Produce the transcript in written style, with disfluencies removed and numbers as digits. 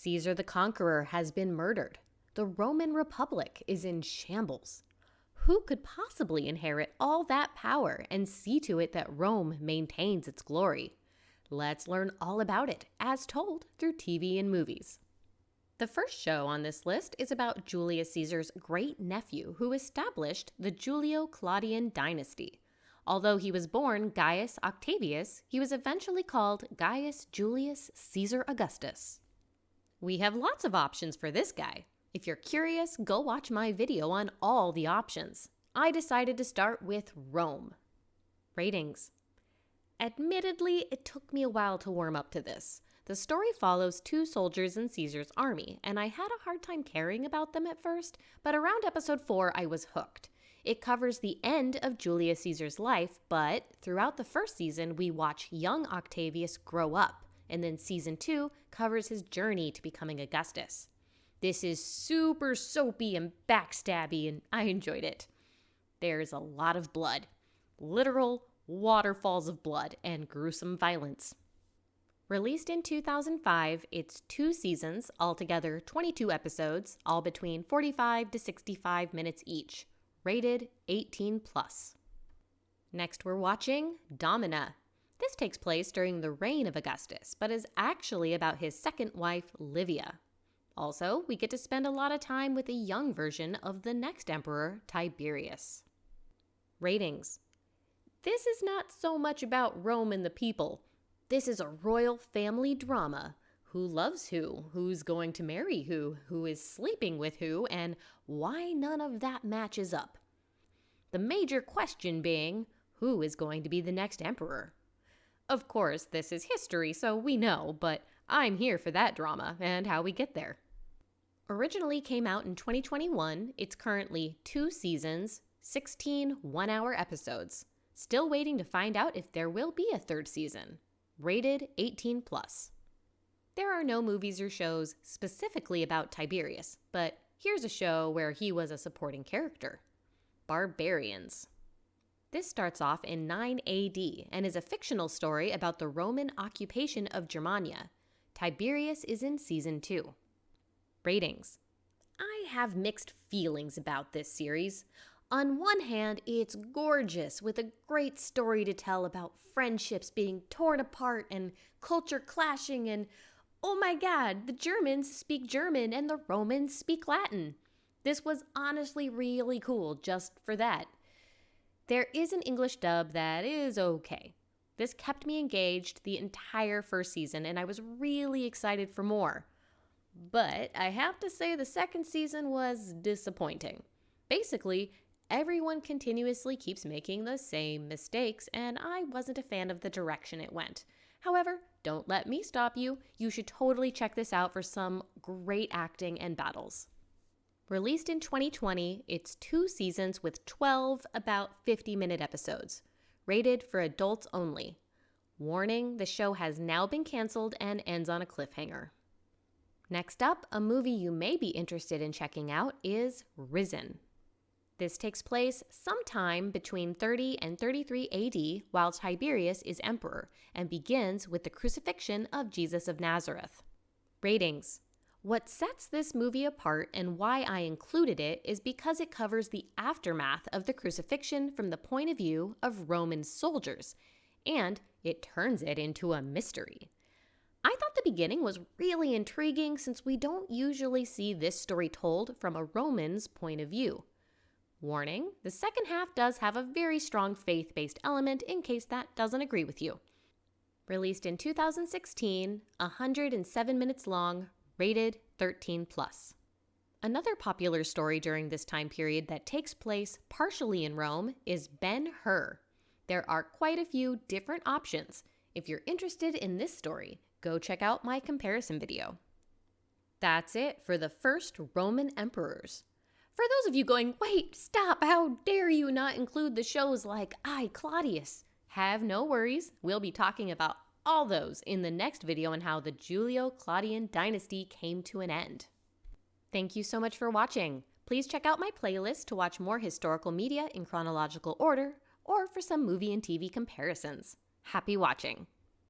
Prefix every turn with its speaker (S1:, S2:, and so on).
S1: Caesar the Conqueror has been murdered. The Roman Republic is in shambles. Who could possibly inherit all that power and see to it that Rome maintains its glory? Let's learn all about it, as told through TV and movies. The first show on this list is about Julius Caesar's great-nephew who established the Julio-Claudian dynasty. Although he was born Gaius Octavius, he was eventually called Gaius Julius Caesar Augustus. We have lots of options for this guy. If you're curious, go watch my video on all the options. I decided to start with Rome. Ratings. Admittedly, it took me a while to warm up to this. The story follows two soldiers in Caesar's army, and I had a hard time caring about them at first, but around episode 4 I was hooked. It covers the end of Julius Caesar's life, but throughout the first season we watch young Octavius grow up, and then season 2 covers his journey to becoming Augustus. This is super soapy and backstabby, and I enjoyed it. There's a lot of blood. Literal waterfalls of blood and gruesome violence. Released in 2005, it's 2 seasons, altogether 22 episodes, all between 45 to 65 minutes each. Rated 18+. Next we're watching Domina. This takes place during the reign of Augustus, but is actually about his second wife, Livia. Also, we get to spend a lot of time with a young version of the next emperor, Tiberius. Ratings. This is not so much about Rome and the people. This is a royal family drama. Who loves who? Who's going to marry who? Who is sleeping with who? And why none of that matches up? The major question being, who is going to be the next emperor? Of course, this is history, so we know, but I'm here for that drama and how we get there. Originally came out in 2021, it's currently 2 seasons, 16 one-hour episodes. Still waiting to find out if there will be a 3rd season. Rated 18+. There are no movies or shows specifically about Tiberius, but here's a show where he was a supporting character. Barbarians. This starts off in 9 AD and is a fictional story about the Roman occupation of Germania. Tiberius is in season 2. Ratings. I have mixed feelings about this series. On one hand, it's gorgeous with a great story to tell about friendships being torn apart and culture clashing and, oh my god, the Germans speak German and the Romans speak Latin. This was honestly really cool just for that. There is an English dub that is okay. This kept me engaged the entire first season and I was really excited for more. But I have to say the 2nd season was disappointing. Basically, everyone continuously keeps making the same mistakes, and I wasn't a fan of the direction it went. However, don't let me stop you. You should totally check this out for some great acting and battles. Released in 2020, it's 2 seasons with 12 about 50-minute episodes. Rated for adults only. Warning, the show has now been canceled and ends on a cliffhanger. Next up, a movie you may be interested in checking out is Risen. This takes place sometime between 30 and 33 AD while Tiberius is emperor and begins with the crucifixion of Jesus of Nazareth. Ratings. What sets this movie apart and why I included it is because it covers the aftermath of the crucifixion from the point of view of Roman soldiers, and it turns it into a mystery. I thought the beginning was really intriguing since we don't usually see this story told from a Roman's point of view. Warning, the second half does have a very strong faith-based element in case that doesn't agree with you. Released in 2016, 107 minutes long, rated 13+. Another popular story during this time period that takes place partially in Rome is Ben-Hur. There are quite a few different options. If you're interested in this story, go check out my comparison video. That's it for the first Roman emperors. For those of you going, wait, stop, how dare you not include the shows like I, Claudius? Have no worries, we'll be talking about all those in the next video on how the Julio-Claudian dynasty came to an end. Thank you so much for watching. Please check out my playlist to watch more historical media in chronological order or for some movie and TV comparisons. Happy watching!